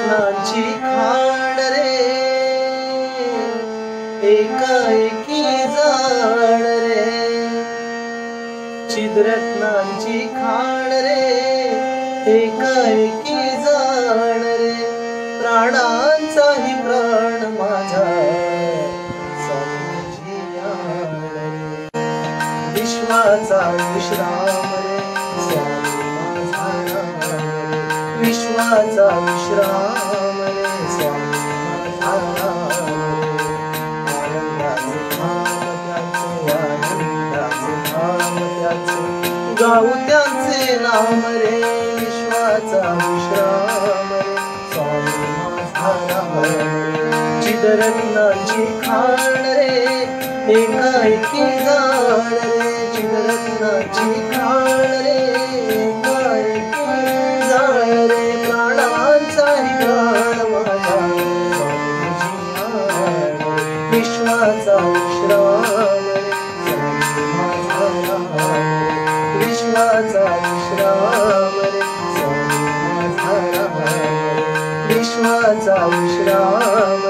चिद्रत्नांची खाण रे एकाएकी जाण रे चिद्रत्नांची खाण रे एकाएकी जाण रे प्राणांचाही प्राण माझा स्वामीजी याण रे विश्वाचा विश्राम रे स्वामी माझा रे विश्वाचा विश्राम रे स्वामी माझा गाऊ त्यांचे नाम रे विश्वाचा विश्राम रे स्वामी माझा रे चिद्रत्नांची खाण रे एकाएकी जाण रे चिद्रत्नांची खाण रे एकाएकी जाण रे प्राणांचाही प्राण माझा विश्वाचा विश्राम विश्वाचा विश्राम रे स्वामी माझा विश्वाचा विश्राम